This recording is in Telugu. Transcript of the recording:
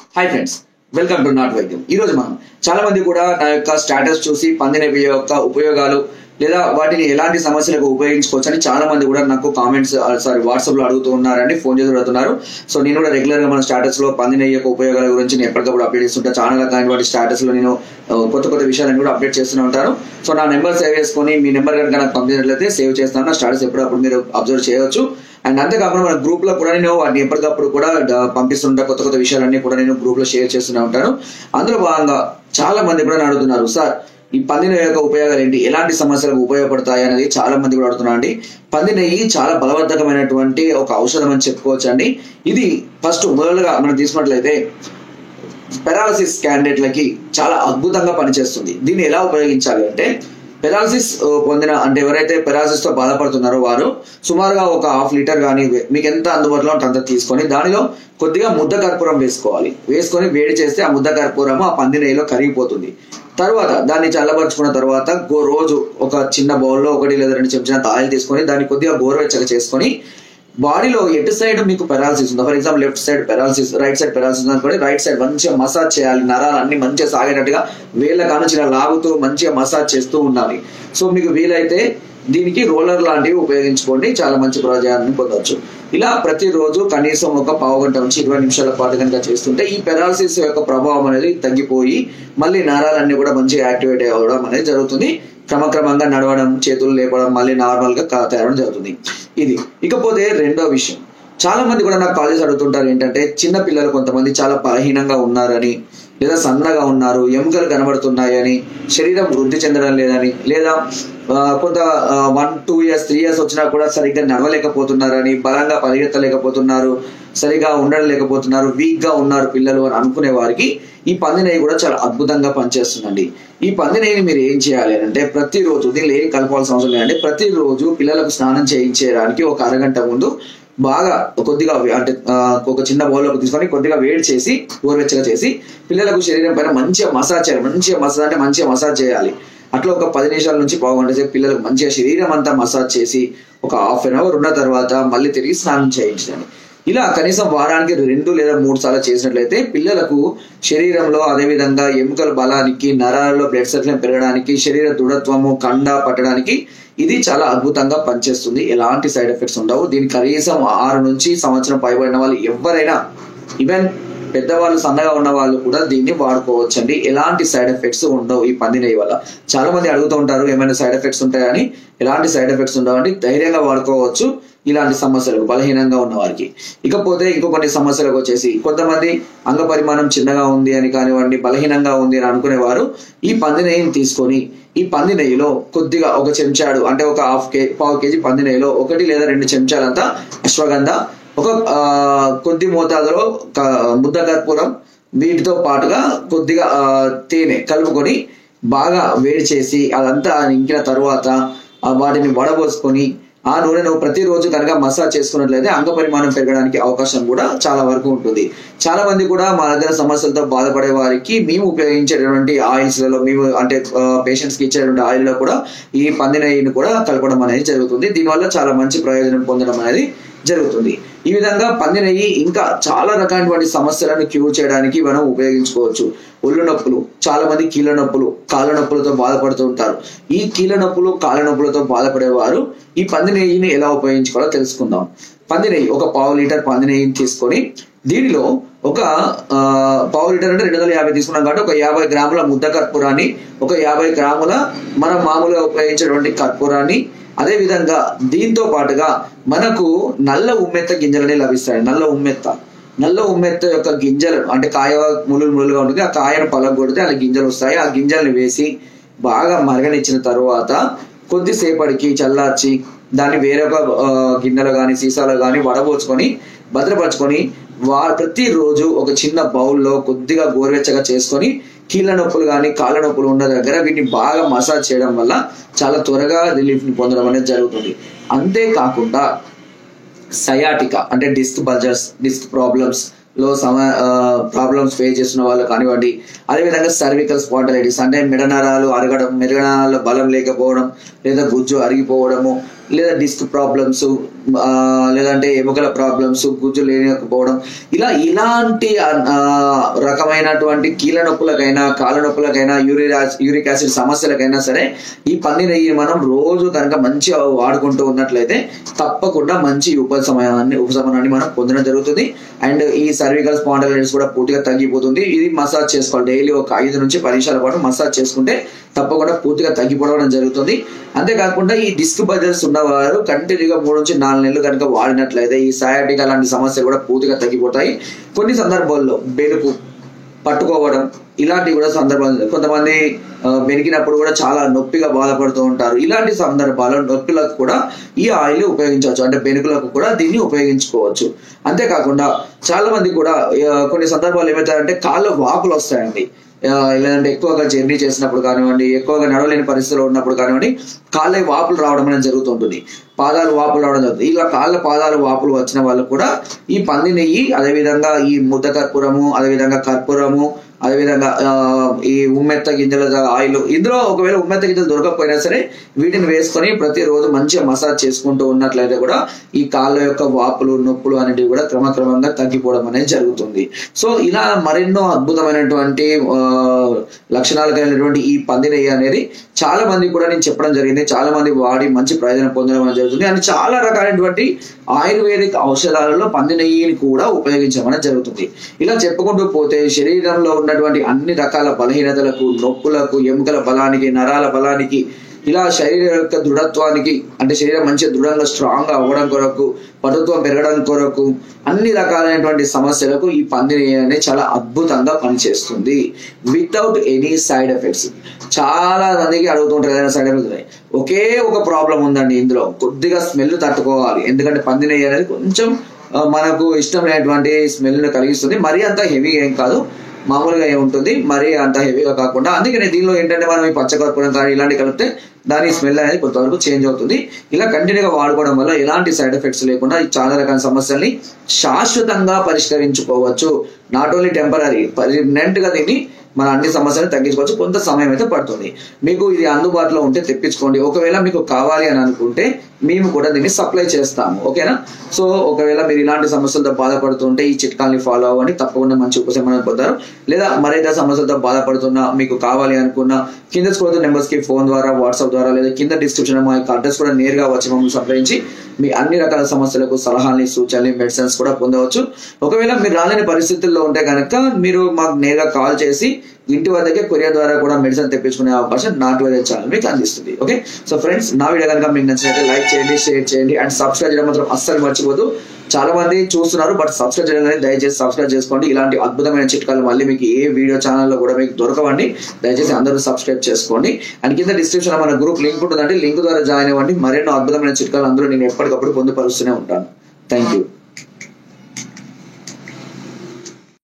Hi friends, welcome to not వైద్యం. ఈ రోజు మనం చాలా మంది కూడా నా యొక్క స్టాటస్ చూసి పందినవి యొక్క ఉపయోగాలు లేదా వాటిని ఎలాంటి సమస్యలకు ఉపయోగించుకోవచ్చు అని చాలా మంది కూడా నాకు కామెంట్స్ వాట్సాప్ లో అడుగుతూ ఉన్నారండి, ఫోన్ చేసి అడుగుతున్నారు. సో నేను కూడా రెగ్యులర్ గా మన స్టాటస్ లో పందిన యొక్క ఉపయోగాల గురించి నేను ఎప్పటికప్పుడు అప్డేట్ చేస్తుంటా. చాలా రకాల స్టాటస్ లో నేను కొత్త కొత్త విషయాలను కూడా అప్డేట్ చేస్తూనే ఉంటాను. సో నా నెంబర్ సేవ్ చేసుకొని మీ నెంబర్ కనుక నాకు పంపించినట్లయితే సేవ్ చేస్తాను. నా స్టాటస్ ఎప్పుడప్పుడు మీరు అబ్జర్వ్ చేయవచ్చు. అండ్ అంతేకాకుండా మన గ్రూప్ లో కూడా నేను వాటిని ఎప్పటికప్పుడు కూడా పంపిస్తుంటా. కొత్త కొత్త విషయాలన్నీ కూడా నేను గ్రూప్ లో షేర్ చేస్తూనే ఉంటాను. అందులో భాగంగా చాలా మంది కూడా అడుగుతున్నారు, సార్ ఈ పంది నెయ్యి యొక్క ఉపయోగాలు ఏంటి, ఎలాంటి సమస్యలకు ఉపయోగపడతాయి అనేది చాలా మంది కూడా అడుగుతున్నారు అండి. పంది నెయ్యి చాలా బలవర్ధకమైనటువంటి ఒక ఔషధం అని చెప్పుకోవచ్చు అండి. ఇది ఫస్ట్ మొదలుగా మనం తీసుకున్నట్లయితే పెరాలసిస్ క్యాండిడేట్లకి చాలా అద్భుతంగా పనిచేస్తుంది. దీన్ని ఎలా ఉపయోగించాలి అంటే, పెరాలసిస్ పొందిన అంటే ఎవరైతే పెరాలసిస్ తో బాధపడుతున్నారో వారు సుమారుగా ఒక 1/2 లీటర్ కానీ మీకు ఎంత అందుబాటులో ఉంటే అంత తీసుకొని దానిలో కొద్దిగా ముద్ద కర్పూరం వేసుకొని వేడి చేస్తే ఆ ముద్ద కర్పూరము ఆ పంది నెయ్యిలో కరిగిపోతుంది. తర్వాత దాన్ని చల్లబరుచుకున్న తర్వాత రోజు ఒక చిన్న బౌల్లో 1 లేదా 2 చెంచాల ఆయిల్ తీసుకొని దాన్ని కొద్దిగా గోరువెచ్చగా చేసుకొని బాడీలో ఎటు సైడ్ మీకు పెరాలసిస్ ఉందో, for example left side paralysis, right side paralysis అనుకోండి, రైట్ సైడ్ మంచిగా మసాజ్ చేయాలి. నరాలన్నీ మంచిగా సాగేటట్టుగా వేళ్ళ కానుంచి ఇలా లాగుతూ మంచిగా మసాజ్ చేస్తూ ఉండాలి. సో మీకు వీలైతే దీనికి రోలర్ లాంటివి ఉపయోగించుకోండి, చాలా మంచి ప్రయోజనాన్ని పొందవచ్చు. ఇలా ప్రతిరోజు కనీసం ఒక 1/2 గంట నుంచి 20 నిమిషాల పాటు కనుక చేస్తుంటే ఈ పెరాలసిస్ యొక్క ప్రభావం అనేది తగ్గిపోయి మళ్ళీ నరాలన్నీ కూడా మంచిగా యాక్టివేట్ అవ్వడం అనేది జరుగుతుంది. క్రమక్రమంగా నడవడం, చేతులు లేపడం, మళ్ళీ నార్మల్ గా తేవడం జరుగుతుంది. ఇది. ఇకపోతే రెండో విషయం, చాలా మంది కూడా నాకు కాలేజ్ అడుగుతుంటారు ఏంటంటే, చిన్న పిల్లలు కొంతమంది చాలా బలహీనంగా ఉన్నారని, లేదా సన్నగా ఉన్నారు, ఎముకలు కనబడుతున్నాయని, శరీరం వృద్ధి చెందడం లేదని, లేదా కొంత 1-2 years 3 years వచ్చినా కూడా సరిగ్గా నడవలేకపోతున్నారని, బలంగా పరిగెత్తలేకపోతున్నారు, సరిగా ఉండలేకపోతున్నారు, వీక్ గా ఉన్నారు పిల్లలు అని అనుకునే వారికి ఈ పంది నెయ్యి కూడా చాలా అద్భుతంగా పనిచేస్తుందండి. ఈ పంది నెయ్యిని మీరు ఏం చేయాలి అంటే, ప్రతిరోజు దీనిలో ఏం కలపాల్సిన అవసరం లేదంటే, ప్రతిరోజు పిల్లలకు స్నానం చేయించేయడానికి ఒక అరగంట ముందు బాగా కొద్దిగా అంటే ఒక చిన్న బౌల్లోకి తీసుకొని కొద్దిగా వేడి చేసి గోరువెచ్చగా చేసి పిల్లలకు శరీరం పైన మంచిగా మసాజ్ చేయాలి. మంచిగా మసాజ్ చేయాలి. అట్లా ఒక 10 నిమిషాల నుంచి 1/2 గంట సేపు పిల్లలకు మంచిగా శరీరం అంతా మసాజ్ చేసి ఒక 1/2 hour ఉన్న తర్వాత మళ్ళీ తిరిగి స్నానం చేయించండి. ఇలా కనీసం వారానికి 2 లేదా 3 సార్లు చేసినట్లయితే పిల్లలకు శరీరంలో, అదేవిధంగా ఎముకల బలానికి, నరాలలో బ్లడ్ సర్క్యులేషన్ పెరగడానికి, శరీర దృఢత్వము, కండ పట్టడానికి ఇది చాలా అద్భుతంగా పనిచేస్తుంది. ఎలాంటి సైడ్ ఎఫెక్ట్స్ ఉండవు. దీనికి కనీసం 6 నుంచి సంవత్సరం పైబడిన వాళ్ళు ఎవరైనా, ఈవెన్ పెద్దవాళ్ళు, సన్నగా ఉన్న వాళ్ళు కూడా దీన్ని వాడుకోవచ్చండి. ఎలాంటి సైడ్ ఎఫెక్ట్స్ ఉండవు ఈ పంది నెయ్యి వల్ల. చాలా మంది అడుగుతూ ఉంటారు ఏమైనా సైడ్ ఎఫెక్ట్స్ ఉంటాయని. ఎలాంటి సైడ్ ఎఫెక్ట్స్ ఉండవండి, ధైర్యంగా వాడుకోవచ్చు ఇలాంటి సమస్యలకు, బలహీనంగా ఉన్న వారికి. ఇకపోతే ఇంకో కొన్ని సమస్యలకు వచ్చేసి, కొంతమంది అంగ పరిమాణం చిన్నగా ఉంది అని కానివ్వండి, బలహీనంగా ఉంది అని అనుకునేవారు ఈ పంది నెయ్యిని తీసుకొని ఈ పంది నెయ్యిలో కొద్దిగా ఒక చెంచాడు అంటే ఒక 1/2 kg పంది నెయ్యిలో 1 లేదా 2 చెంచాలంతా అశ్వగంధ, ఒక కొద్ది మోతాదులో ముద్ద కర్పూరం, వీటితో పాటుగా కొద్దిగా తేనె కలుపుకొని బాగా వేడి చేసి అదంతా ఇంకిన తర్వాత వాటిని వడబోసుకొని ఆ నూనెను ప్రతిరోజు కనుక మసాజ్ చేసుకున్నట్లయితే అంగ పరిమాణం పెరగడానికి అవకాశం కూడా చాలా వరకు ఉంటుంది. చాలా మంది కూడా మా దగ్గర సమస్యలతో బాధపడే వారికి మేము ఉపయోగించేటటువంటి ఆయిల్స్ లలో, మేము అంటే పేషెంట్స్ కి ఇచ్చేటువంటి ఆయిల్ లో కూడా ఈ పంది నెయ్యిని కూడా కలపడం అనేది జరుగుతుంది. దీనివల్ల చాలా మంచి ప్రయోజనం పొందడం అనేది జరుగుతుంది. ఈ విధంగా పంది నెయ్యి ఇంకా చాలా రకాలైనటువంటి సమస్యలను క్యూర్ చేయడానికి మనం ఉపయోగించుకోవచ్చు. ఒళ్ళు నొప్పులు, చాలా మంది కీళ్ళ నొప్పులు, కాళ్ళ నొప్పులతో బాధపడుతూ ఉంటారు. ఈ కీళ్ళ నొప్పులు, కాళ్ళ నొప్పులతో బాధపడేవారు ఈ పంది నెయ్యిని ఎలా ఉపయోగించుకోవాలో తెలుసుకుందాం. పంది నెయ్యి ఒక 1/2 లీటర్ పంది నెయ్యిని తీసుకొని దీనిలో ఒక 1/2 లీటర్ అంటే 250 తీసుకున్నాం కాబట్టి ఒక 50 గ్రాముల ముద్ద కర్పూరాన్ని, ఒక 50 గ్రాముల మనం మామూలుగా ఉపయోగించేటువంటి కర్పూరాన్ని, అదే విధంగా దీంతో పాటుగా మనకు నల్ల ఉమ్మెత్త గింజలనే లభిస్తాయి. నల్ల ఉమ్మెత్త యొక్క గింజలు అంటే కాయ ములులుగా ఉంటుంది. ఆ కాయను పలగొడితే అలా గింజలు వస్తాయి. ఆ గింజల్ని వేసి బాగా మరగనిచ్చిన తర్వాత కొద్దిసేపటికి చల్లార్చి దాన్ని వేరొక గిన్నెలో కానీ సీసాలో కానీ వడబోచుకొని భద్రపరచుకొని ప్రతిరోజు ఒక చిన్న బౌల్లో కొద్దిగా గోరువెచ్చగా చేసుకొని కీళ్ళ నొప్పులు కానీ కాళ్ళ నొప్పులు ఉన్న దగ్గర వీటిని బాగా మసాజ్ చేయడం వల్ల చాలా త్వరగా రిలీఫ్ ని పొందడం అనేది జరుగుతుంది. అంతేకాకుండా సయాటికా అంటే డిస్క్ బల్జర్స్, డిస్క్ ప్రాబ్లమ్స్ లో ప్రాబ్లమ్స్ ఫేస్ చేస్తున్న వాళ్ళు కానివ్వండి, అదేవిధంగా సర్వికల్ స్పాండిలైటిస్ అంటే మెడనరాలు అరగడం, మెడనరాల బలం లేకపోవడం, లేదా గుజ్జు అరిగిపోవడము, లేదా డిస్క్ ప్రాబ్లమ్స్, లేదంటే ఎముకల ప్రాబ్లమ్స్, గుజ్జు లేకపోవడం, ఇలాంటి రకమైనటువంటి కీళ్ళ నొప్పులకైనా కాళ్ళ నొప్పులకైనా యూరిక్ యాసిడ్ సమస్యలకైనా సరే ఈ పంది నెయ్యి మనం రోజు కనుక మంచిగా వాడుకుంటూ ఉన్నట్లయితే తప్పకుండా మంచి ఉపశమనాన్ని మనం పొందడం జరుగుతుంది. అండ్ ఈ సర్వికల్ స్పాండిలైటిస్ కూడా పూర్తిగా తగ్గిపోతుంది. ఇది మసాజ్ చేసుకోవాలి, డైలీ ఒక 5 నుంచి 10 నిమిషాల పాటు మసాజ్ చేసుకుంటే తప్పకుండా పూర్తిగా తగ్గిపోవడం జరుగుతుంది. అంతేకాకుండా ఈ డిస్క్ బజర్స్ ఉన్నవారు కంటిన్యూగా 3 నుంచి 4 నెలలు కనుక వాడినట్లయితే ఈ సయాటికా లాంటి సమస్యలు కూడా పూర్తిగా తగ్గిపోతాయి. కొన్ని సందర్భాల్లో బెనుకు పట్టుకోవడం ఇలాంటివి కూడా సందర్భాలు, కొంతమంది బెనికినప్పుడు కూడా చాలా నొప్పిగా బాధపడుతూ ఉంటారు. ఇలాంటి సందర్భాల్లో నొప్పులకు కూడా ఈ ఆయిల్ ఉపయోగించవచ్చు, అంటే బెనుకులకు కూడా దీన్ని ఉపయోగించుకోవచ్చు. అంతేకాకుండా చాలా మంది కూడా కొన్ని సందర్భాలు ఏమవుతాయంటే కాళ్ళ వాపులు వస్తాయండి. లేదంటే ఎక్కువగా జర్నీ చేసినప్పుడు కానివ్వండి, ఎక్కువగా నడవలేని పరిస్థితిలో ఉన్నప్పుడు కానివ్వండి, కాళ్ళ వాపులు రావడం అనేది జరుగుతుంటుంది, పాదాలు వాపులు రావడం జరుగుతుంది. ఇలా పాదాలు వాపులు వచ్చిన వాళ్ళు కూడా ఈ పంది నెయ్యి, అదేవిధంగా ఈ ముద్ద కర్పూరము, అదేవిధంగా కర్పూరము, అదేవిధంగా ఈ ఉమ్మెత్త గింజల ఆయిల్, ఇందులో ఒకవేళ ఉమ్మెత్త గింజలు దొరకకపోయినా సరే వీటిని వేసుకొని ప్రతిరోజు మంచిగా మసాజ్ చేసుకుంటూ ఉన్నట్లయితే కూడా ఈ కాళ్ళ యొక్క వాపులు నొప్పులు అనేటివి కూడా క్రమక్రమంగా తగ్గిపోవడం అనేది జరుగుతుంది. సో ఇలా మరెన్నో అద్భుతమైనటువంటి లక్షణాలు కలిగినటువంటి ఈ పంది నెయ్యి అనేది చాలా మంది కూడా నేను చెప్పడం జరిగింది, చాలా మంది వాడి మంచి ప్రయోజనం పొందడం అనేది జరుగుతుంది. అని చాలా రకాలైనటువంటి ఆయుర్వేదిక్ ఔషధాలలో పంది నెయ్యిని కూడా ఉపయోగించడం అనేది జరుగుతుంది. ఇలా చెప్పుకుంటూ పోతే శరీరంలో ఉన్నటువంటి అన్ని రకాల బలహీనతలకు, నొప్పులకు, ఎముకల బలానికి, నరాల బలానికి, ఇలా శరీరం యొక్క దృఢత్వానికి, అంటే శరీరం మంచిగా దృఢంగా స్ట్రాంగ్ గా అవ్వడం కొరకు, పటుత్వం పెరగడం కొరకు, అన్ని రకాలైనటువంటి సమస్యలకు ఈ పంది నెయ్యి అనేది చాలా అద్భుతంగా పనిచేస్తుంది వితౌట్ ఎనీ సైడ్ ఎఫెక్ట్స్. చాలా మందికి అడుగుతుంటారు ఏదైనా సైడ్ ఎఫెక్ట్స్ ఉన్నాయి. ఒకే ఒక ప్రాబ్లం ఉందండి, ఇందులో కొద్దిగా స్మెల్ తట్టుకోవాలి. ఎందుకంటే పంది నెయ్యి అనేది కొంచెం మనకు ఇష్టమైనటువంటి స్మెల్ ని కలిగిస్తుంది. మరీ అంత హెవీ ఏం కాదు, మామూలుగా ఉంటుంది, మరీ అంత హెవీగా కాకుండా. అందుకని దీనిలో ఏంటంటే మనం ఈ పచ్చకర్పూరం కానీ ఇలాంటి కలిపితే దాని స్మెల్ అనేది కొంతవరకు చేంజ్ అవుతుంది. ఇలా కంటిన్యూగా వాడుకోవడం వల్ల ఎలాంటి సైడ్ ఎఫెక్ట్స్ లేకుండా చాలా రకాల సమస్యల్ని శాశ్వతంగా పరిష్కరించుకోవచ్చు. నాట్ ఓన్లీ టెంపరీ, పర్మనెంట్ గా దీన్ని మన అన్ని సమస్యలను తగ్గించుకోవచ్చు. కొంత సమయం అయితే పడుతుంది. మీకు ఇది అందుబాటులో ఉంటే తెప్పించుకోండి. ఒకవేళ మీకు కావాలి అని అనుకుంటే మేము కూడా దీన్ని సప్లై చేస్తాము, ఓకేనా? సో ఒకవేళ మీరు ఇలాంటి సమస్యలతో బాధపడుతుంటే ఈ చిట్కాల్ని ఫాలో అవ్వండి, తప్పకుండా మంచి ఉపశమనం పొందారు. లేదా మరేదో సమస్యలతో బాధపడుతున్నా, మీకు కావాలి అనుకున్న కింద స్క్రోల్ నెంబర్స్ కి ఫోన్ ద్వారా, వాట్సాప్ ద్వారా, లేదా కింద డిస్క్రిప్షన్ మా యొక్క అడ్రస్ కూడా నేరుగా వచ్చి మమ్మల్ని సంప్రదించి మీ అన్ని రకాల సమస్యలకు సలహాలని, సూచనలు, మెడిసిన్స్ కూడా పొందవచ్చు. ఒకవేళ మీరు రాలేని పరిస్థితుల్లో ఉంటే కనుక మీరు మాకు నేరుగా కాల్ చేసి ఇంటి వద్దకే కొరియర్ ద్వారా కూడా మెడిసిన్ తెప్పించుకునే అవకాశం నాట్ వైద్య ఛానల్ మీకు అందిస్తుంది. ఓకే, సో ఫ్రెండ్స్, నా వీడియో కనుక మీకు నచ్చినట్లయితే లైక్ చేయండి, షేర్ చేయండి అండ్ సబ్స్క్రైబ్ చేయడం మాత్రం అస్సలు మర్చిపోదు. చాలా మంది చూస్తున్నారు బట్ సబ్స్క్రైబ్ చేయడం, దయచేసి సబ్స్క్రైబ్ చేసుకోండి. ఇలాంటి అద్భుతమైన చిట్కాలు మళ్ళీ మీకు ఏ వీడియో ఛానల్లో కూడా మీకు దొరకవండి. దయచేసి అందరూ సబ్స్క్రైబ్ చేసుకోండి. అండ్ కింద డిస్క్రిప్షన్ మన గ్రూప్ లింక్ ఉంటుందండి, లింక్ ద్వారా జాయిన్ అవ్వండి. మరెన్నో అద్భుతమైన చిట్కాలు అందరూ నేను ఎప్పటికప్పుడు పొందుపరుస్తూనే ఉంటాను. Thank you.